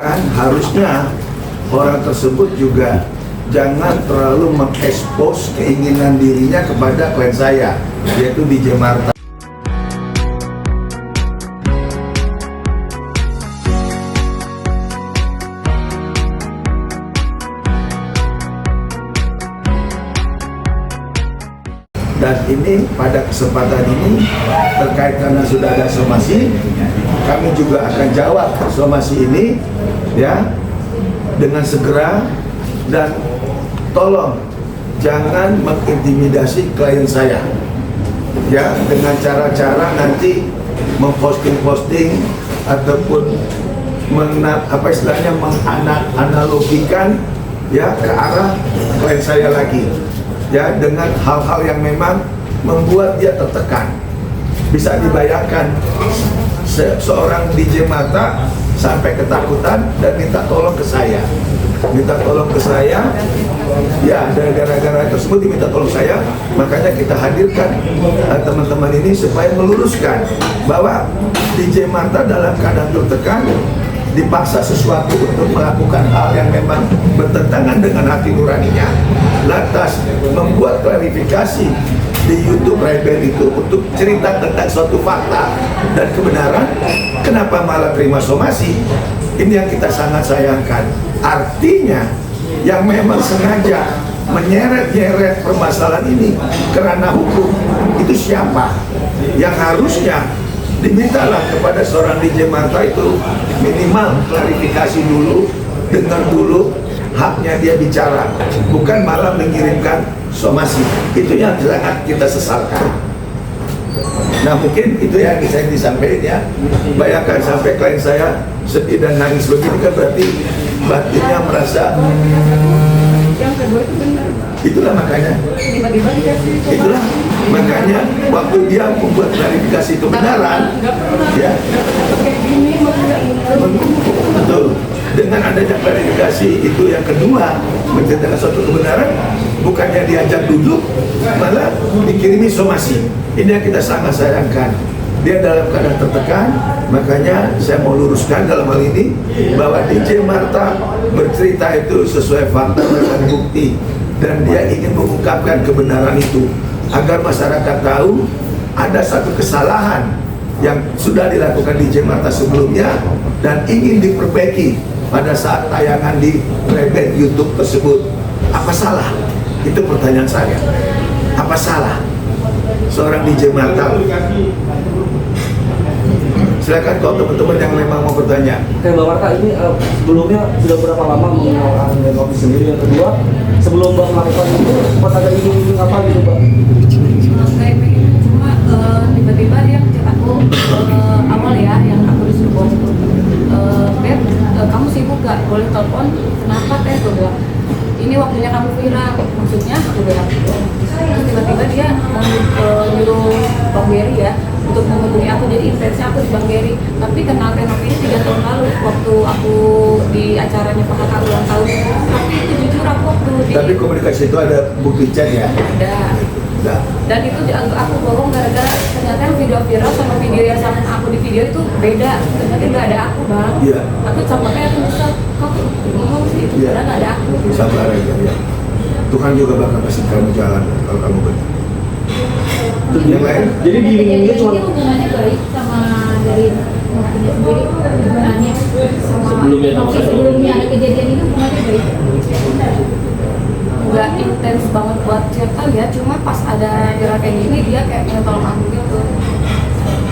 Kan harusnya orang tersebut juga jangan terlalu mengekspos keinginan dirinya kepada klien saya, yaitu DJ Marta. Dan ini pada kesempatan ini terkait karena sudah ada somasi, kami juga akan jawab somasi ini ya dengan segera, dan tolong jangan mengintimidasi klien saya ya dengan cara-cara nanti memposting ataupun menganalogikan ya ke arah klien saya lagi ya dengan hal-hal yang memang membuat dia tertekan. Bisa dibayangkan seorang DJ Marta sampai ketakutan dan minta tolong ke saya, ya gara-gara tersebut diminta tolong saya. Makanya kita hadirkan teman-teman ini supaya meluruskan bahwa DJ Marta dalam keadaan tertekan dipaksa sesuatu untuk melakukan hal yang memang bertentangan dengan hati nuraninya, lantas membuat klarifikasi di YouTube Rebel itu untuk cerita tentang suatu fakta dan kebenaran, kenapa malah terima somasi? Ini yang kita sangat sayangkan. Artinya yang memang sengaja menyeret-nyeret permasalahan ini kerana hukum itu siapa? Yang harusnya dimintalah kepada seorang DJ Marta itu minimal klarifikasi dulu, dengar dulu haknya dia bicara, bukan malah mengirimkan somasi. Itu yang sangat kita sesalkan. Nah mungkin itu yang bisa disampaikan ya. Bayangkan sampai klien saya sedih dan nangis begini, kan berarti batinnya merasa. Yang kedua itu benar. Itulah makanya waktu dia membuat klarifikasi kebenaran ya betul, dengan adanya klarifikasi itu yang kedua menceritakan suatu kebenaran, bukannya diajak duduk malah dikirimi somasi. Ini yang kita sangat sayangkan. Dia dalam keadaan tertekan, makanya saya mau luruskan dalam hal ini bahwa DJ Marta bercerita itu sesuai fakta dan bukti, dan dia ingin mengungkapkan kebenaran itu agar masyarakat tahu ada satu kesalahan yang sudah dilakukan DJ Marta sebelumnya dan ingin diperbaiki pada saat tayangan di Rebel YouTube tersebut. Apa salah? Itu pertanyaan saya. Apa salah seorang DJ Marta? Silakan kalau teman-teman yang memang mau bertanya. Oke, Mbak Marta, ini sebelumnya sudah berapa lama mengenal Angga Kopi sendiri? Yang kedua, sebelum Mbak melakukan itu sempat ada iming-iming apa gitu, Mbak? Kayak begini, cuma tiba-tiba dia ngechat aku awal ya, yang aku disuruh buat itu. Beb, kamu sibuk gak? Boleh telepon? Kenapa teh? Gue bilang, ini waktunya kamu viral. Maksudnya aku bilang gitu. Terus tiba-tiba dia mau nyuruh Bang Berry ya untuk menghubungi aku, jadi intensnya aku di Bang Berry. Tapi kenal Renov ini 3 tahun lalu waktu aku di acaranya Pak Kakak ulang tahun. Tapi itu jujur aku waktu di... Tapi komunikasi itu ada bukti chat ya? Ada. Dan itu aku bohong gara-gara ternyata yang video viral sama video yang sama aku di video itu beda. Ternyata nggak ada aku, Bang. Iya. Aku sampai aku nyesel, kok bohong sih itu, padahal nggak ada aku. Sabar aja ya. Tuhan juga bakal kasih kamu jalan kalau kamu benar. Yang lain? Jadi diiming-imingnya cuma Hubungannya baik sama dari Novinya sendiri, hubungannya sama sebelumnya ada kejadian itu hubungannya baik. Nggak intens banget buat cerita ya, cuma pas ada viral kayak gini dia kayak minta tolong aku gitu.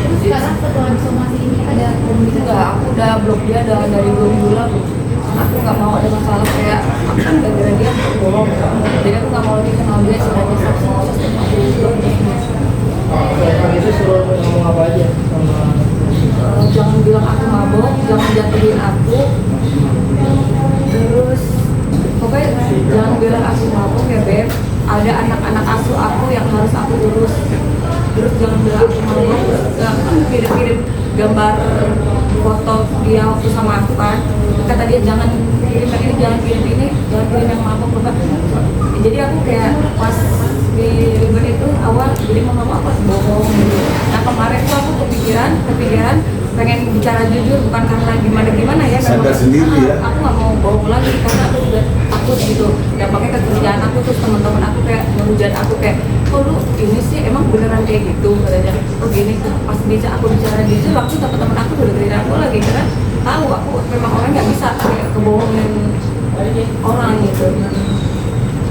Terus sekarang setelah somasi ini ada komunikasi? Enggak, aku udah blok dia dari 2 minggu lalu. Aku nggak mau ada masalah kayak aku kan gara-gara dia bohong, jadi aku nggak mau lagi kenal dia sebagai saksi sistem aku blok dia. Kali itu suruh ngomong apa aja sama Jangan bilang aku mabok, jangan jatuhin aku, terus pokoknya jangan bilang aku mabok ya Beb, ada anak-anak asuh aku yang harus aku urus. Terus jangan bilang aku mabok, terus kirim gambar foto dia waktu sama aku kan, kata dia jangan kirim ini, jangan kirim ini, jangan kirim yang mabok Bapak. Jadi aku kayak pas di ribet itu awal jadi mama apa bohong. Nah kemarin tuh aku kepikiran pengen bicara jujur, bukan karena gimana ya. Sadar Memang, sendiri ya. Aku nggak mau bohong lagi karena aku juga takut gitu. Dampaknya ke kerjaan aku, terus teman-teman aku kayak menghujat aku kayak, kok lu ini sih emang beneran kayak gitu katanya. Oh gini, pas aku bicara jujur, langsung teman-teman aku udah dengerin aku lagi karena tahu aku memang orang nggak bisa kayak kebohongin orang gitu.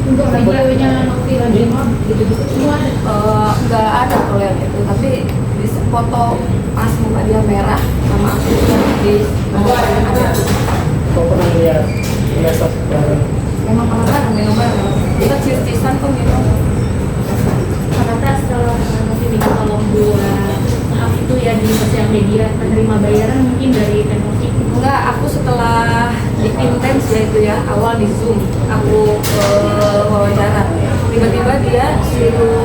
Untuk videonya Novi lagi gitu-gitu semua ada. Nggak ada kalau yang itu, tapi di foto pas muka dia merah sama aku di ada. Kau pernah lihat medsos bareng? Emang pernah kan minum bareng, kita cheers-cheersan kok minum. Kata setelah Novi minta tolong buat maaf itu ya di sosial media, penerima bayaran mungkin dari Novi. Enggak, aku setelah di intens ya itu ya, awal di Zoom aku wawancara, tiba-tiba dia suruh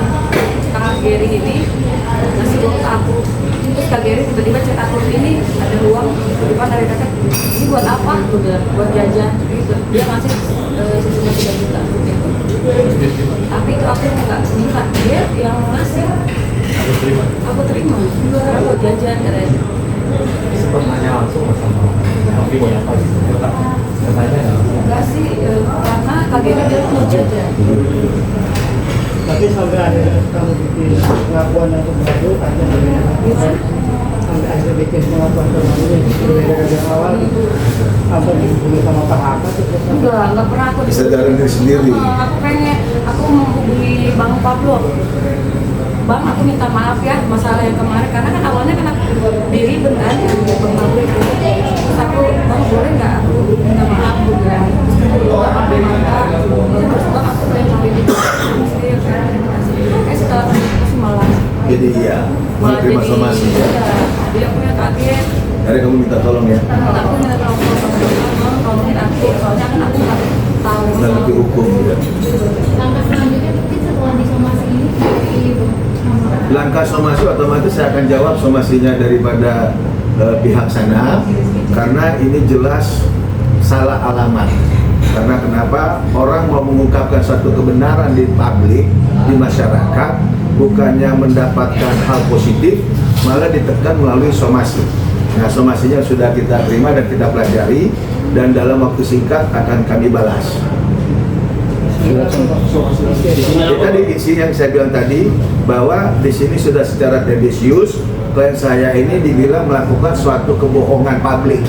Kak Geri ini ngasih uang ke aku. Terus Kak Geri tiba-tiba chat aku, ini ada uang di depan dari kakak, ini buat apa? Gue bilang, buat jajan gitu. Dia ngasih sejumlah 3 juta gitu. Tapi itu aku nggak minta, dia yang ngasih. Aku terima, karena buat jajan katanya. Sempat nanya langsung sama Novi mau apa gitu, katanya Enggak sih, karena Kak Geri dia tuh mau jajan. Tapi sampai ada kamu bikin pengakuan yang terbaru, ada sampai ada bikin pengakuan terbaru yang berbeda dari awal itu apa dihubungi sama Pak Haka terus Enggak pernah aku Kesadaran diri sendiri. Aku pengen, aku menghubungi Bang Pablo. Bang, aku minta maaf ya masalah yang kemarin, karena kan awalnya kan aku diri benar ya Bang Pablo itu. Terus aku, Bang boleh nggak aku minta maaf juga. Terus Bang aku pengen kali ini setelah diskusi malah Jadi ya, menerima somasi ya. jadi aku yang kaget. Akhirnya kamu minta tolong ya. Aku minta tolong sama tolongin aku, soalnya kan aku nggak tahu Mengerti hukum ya. Langkah selanjutnya mungkin setelah disomasi ini Langkah somasi otomatis saya akan jawab somasinya daripada pihak sana, karena ini jelas salah alamat. Karena kenapa orang mau mengungkapkan satu kebenaran di publik, di masyarakat, bukannya mendapatkan hal positif, malah ditekan melalui somasi. Nah, somasinya sudah kita terima dan kita pelajari, dan dalam waktu singkat akan kami balas. Kita di isi yang saya bilang tadi, bahwa di sini sudah secara tendensius klien saya ini dibilang melakukan suatu kebohongan publik.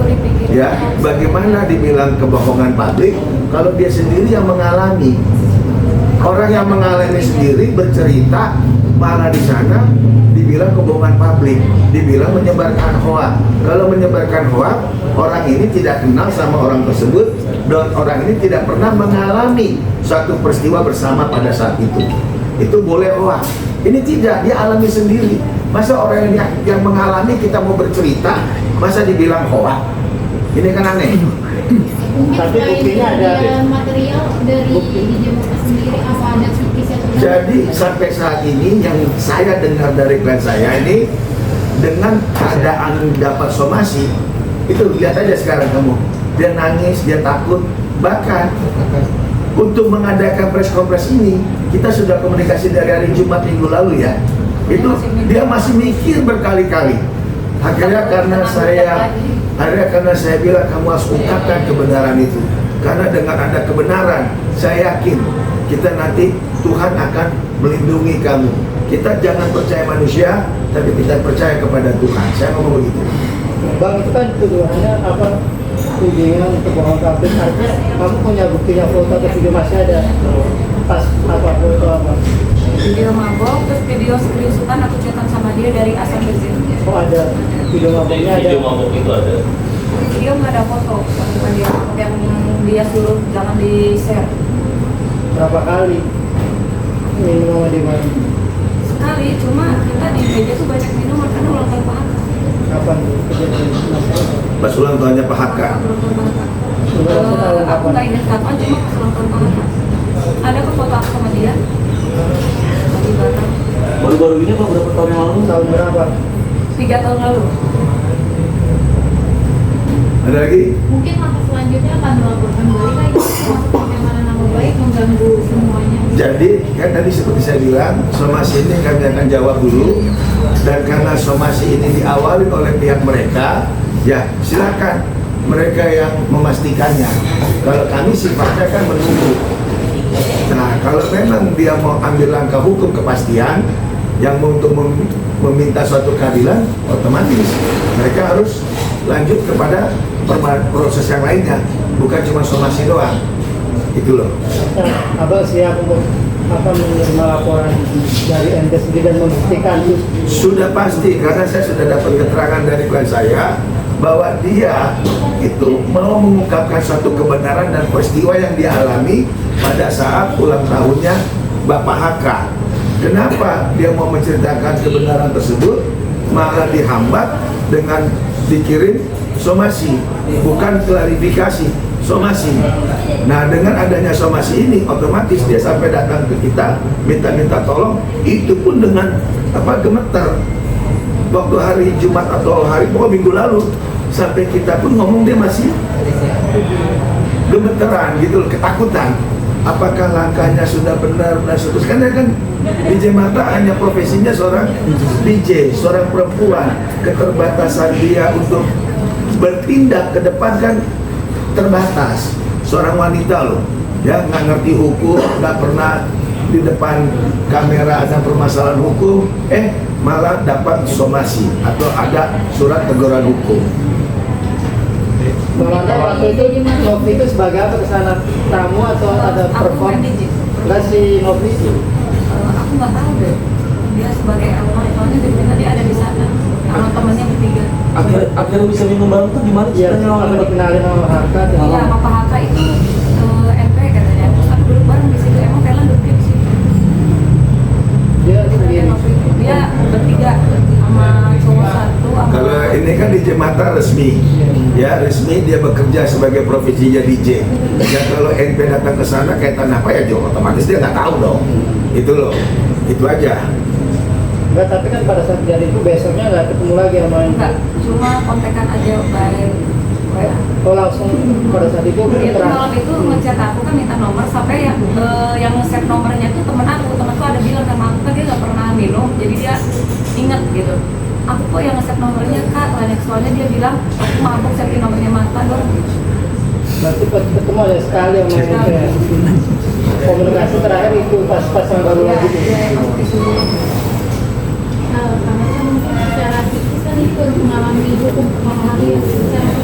aku dipikir. Ya, bagaimana dibilang kebohongan publik kalau dia sendiri yang mengalami? Orang yang mengalami sendiri bercerita, malah di sana dibilang kebohongan publik, dibilang menyebarkan hoak. Kalau menyebarkan hoak, orang ini tidak kenal sama orang tersebut, dan orang ini tidak pernah mengalami suatu peristiwa bersama pada saat itu. Itu boleh hoak. Ini tidak, dia alami sendiri. Masa orang yang mengalami kita mau bercerita, masa dibilang hoak? Ini kan aneh. mungkin Tapi selain buktinya ada. material dari DJ Moka sendiri apa ada kisah Jadi sampai saat ini yang saya dengar dari klien saya ini, dengan keadaan dapat somasi, itu lihat aja sekarang kamu, dia nangis, dia takut. Bahkan untuk mengadakan press conference ini, kita sudah komunikasi dari hari Jumat minggu lalu ya. Itu dia masih mikir berkali-kali. Akhirnya karena saya bilang kamu harus ungkapkan kebenaran itu. Karena dengan ada kebenaran, saya yakin kita nanti Tuhan akan melindungi kamu. Kita jangan percaya manusia, tapi kita percaya kepada Tuhan. Saya ngomong begitu. Bang, itu kan tuduhannya apa? Tudingan untuk bohong publik. Artinya kamu punya buktinya, foto atau video masih ada pas apa foto apa? Video mabok, terus video screenshotan aku chatan sama dia dari asal Brazil. Oh ada video mabuknya ada. video mabuk itu ada. Video nggak ada foto, cuma dia yang dia suruh jangan di share. Berapa kali minum sama di mana? Sekali, cuma kita di meja tuh banyak minuman karena ulang tahun Pak Haka. Kapan kejadian masalah? Pas ulang tahunnya Pak Haka. Aku nggak ingat kapan, cuma pas ulang tahun Pak Haka. Ada kok foto aku sama dia di Batam. Baru-baru ini apa berapa tahun yang lalu? Tahun berapa? 3 tahun lalu. Ada lagi? mungkin langkah selanjutnya akan melaporkan balik lagi masuk bagaimana nama baik mengganggu semuanya. Jadi kan tadi seperti saya bilang, somasi ini kami akan jawab dulu, dan karena somasi ini diawali oleh pihak mereka, ya silakan mereka yang memastikannya. Kalau kami sifatnya kan menunggu. Nah, kalau memang dia mau ambil langkah hukum kepastian yang untuk meminta suatu keadilan, otomatis mereka harus lanjut kepada proses yang lainnya, bukan cuma somasi doang. Itu loh. Abang siap untuk menerima laporan dari ente sendiri dan membuktikan itu? Sudah pasti, karena saya sudah dapat keterangan dari klien saya bahwa dia itu mau mengungkapkan suatu kebenaran dan peristiwa yang dia alami pada saat ulang tahunnya Bapak HK. Kenapa dia mau menceritakan kebenaran tersebut malah dihambat dengan dikirim somasi, bukan klarifikasi, somasi. Nah, dengan adanya somasi ini otomatis dia sampai datang ke kita minta tolong, itu pun dengan gemetar. Waktu hari Jumat atau hari minggu lalu sampai kita pun ngomong dia masih gemeteran gitu, ketakutan. Apakah langkahnya sudah benar dan seterusnya? Karena kan DJ Marta hanya profesinya seorang DJ, seorang perempuan. Keterbatasan dia untuk bertindak ke depan kan terbatas. Seorang wanita loh, ya nggak ngerti hukum, nggak pernah di depan kamera ada permasalahan hukum, malah dapat somasi atau ada surat teguran hukum. Waktu itu Novi itu sebagai apa, kesana tamu atau ada Aku perform? bukan DJ. Enggak, si Novi itu. Aku nggak tahu deh. Dia sebagai awal, soalnya dia ada di sana. Sama temannya bertiga. Akhirnya bisa minum bareng tuh gimana Iya, ceritanya? apa dikenalin sama Harkat? Iya, Papa HK itu MP katanya. Terus aku duduk bareng di situ. Emang Thailand duduk di situ. Dia sendiri. Dia bertiga sama cowok satu. Sama Kalau ini kan DJ Mata resmi, ya resmi dia bekerja sebagai profesinya DJ. Ya kalau NP datang ke sana kaitan apa ya Jo, otomatis dia nggak tahu dong. Itu loh, itu aja. Enggak, tapi kan pada saat kejadian itu besoknya nggak ketemu lagi sama yang enggak, cuma kontekan aja by WA. Oh, langsung pada saat itu Dia tuh malam itu ngechat aku kan minta nomor, sampai yang nge-save nomornya tuh temenku ada bilang sama aku kan dia nggak pernah minum, jadi dia inget gitu. Aku kok yang nge-save nomornya Kak, banyak, soalnya dia bilang aku mabuk save nomornya Marta dong. berarti pas ketemu ada sekali sama yang Sekali. kayak komunikasi terakhir itu pas yang baru Iya, lagi. dia emang disuruh. Karena kan mungkin secara psikis kan itu mengalami hukum kemarahan secara